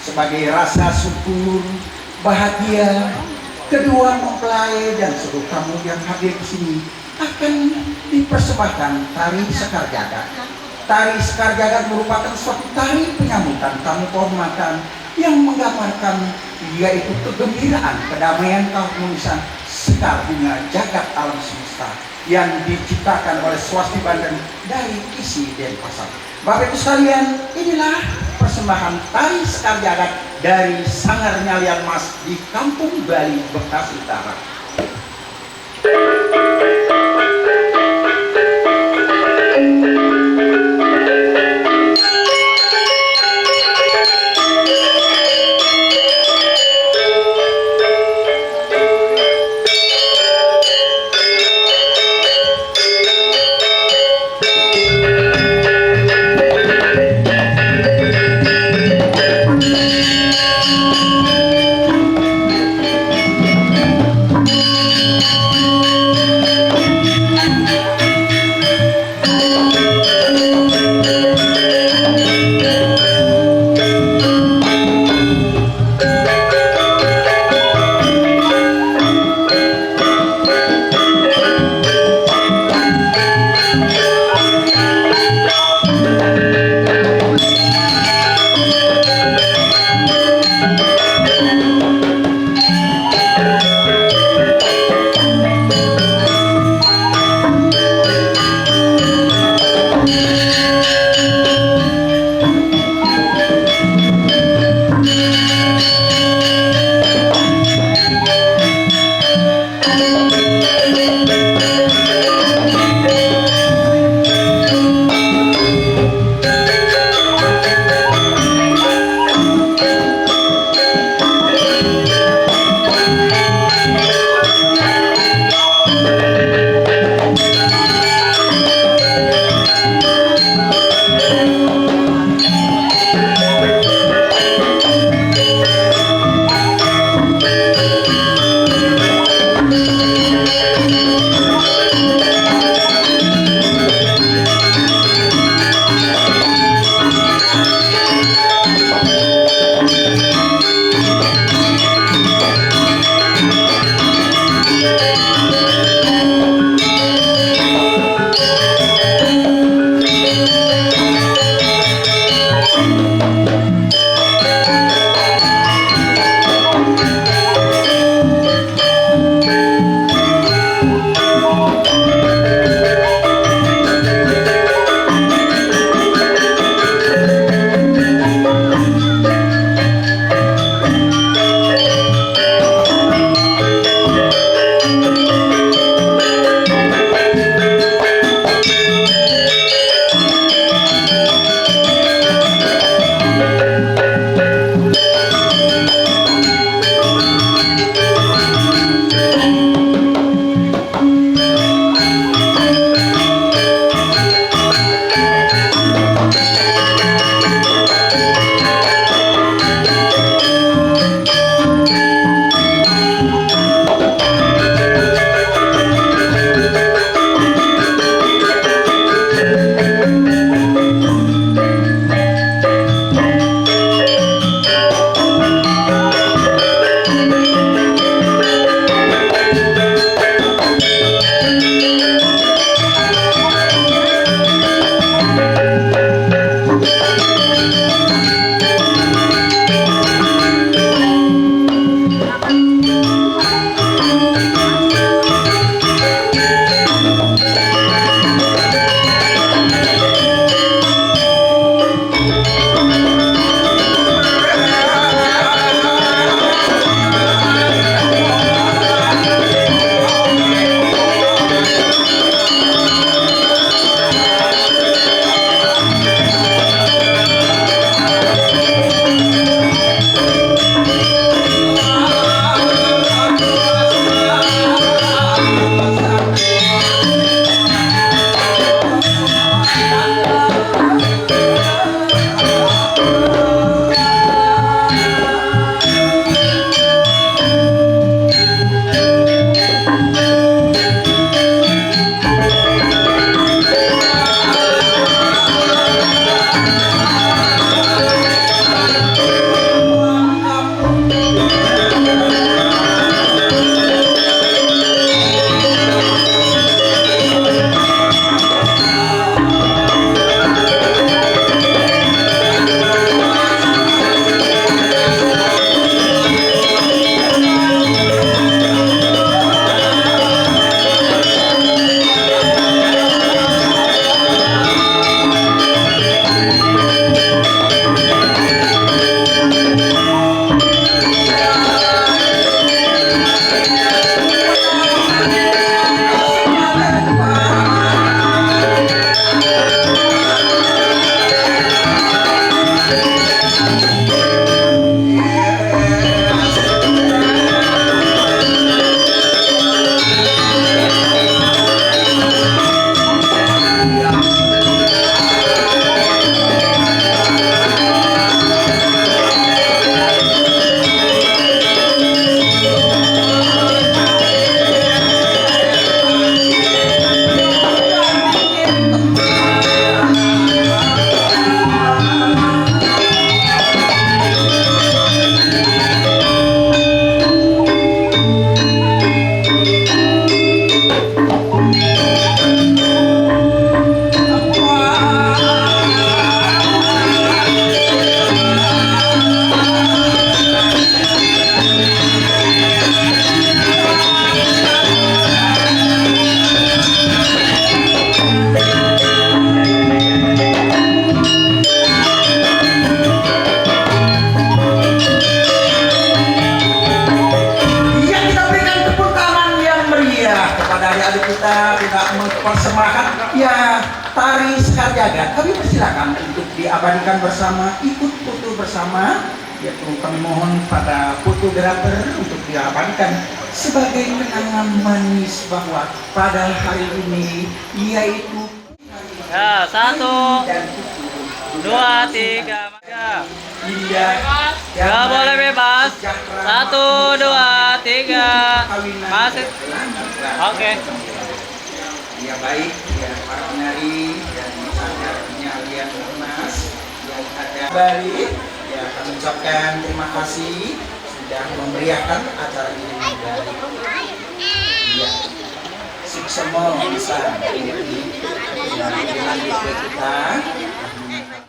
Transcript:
sebagai rasa syukur, bahagia, kedua mempelai dan seluruh tamu yang hadir di sini akan dipersembahkan tari Sekar Jagad. Tari Sekar Jagad merupakan suatu tari penyambutan tamu kehormatan yang menggambarkan yaitu kegembiraan, kedamaian, keharmonisan sekar bunga jagat alam semesta yang diciptakan oleh Swasti Banten dari isi Denpasar. Bapak Ibu sekalian, inilah persembahan tari Sekar Jagad dari Sanggar Nyalian Mas di Kampung Bali, Bekasi Utara. persembahan ya tari Sekar Jagad. Kami persilakan untuk diabadikan bersama, ikut foto bersama. Ya, kami mohon pada fotografer untuk diabadikan sebagai kenangan manis bahwa pada hari ini yaitu ya 1 2 3 ya. Indah Ya boleh bebas. 1 2 3 masuk. Oke. Ya baik ya para penari dan masyarakat alian Mas yang ada balik ya kami ucapkan terima kasih sudah memeriahkan acara ini dari ya sukses bisa ini dengan kita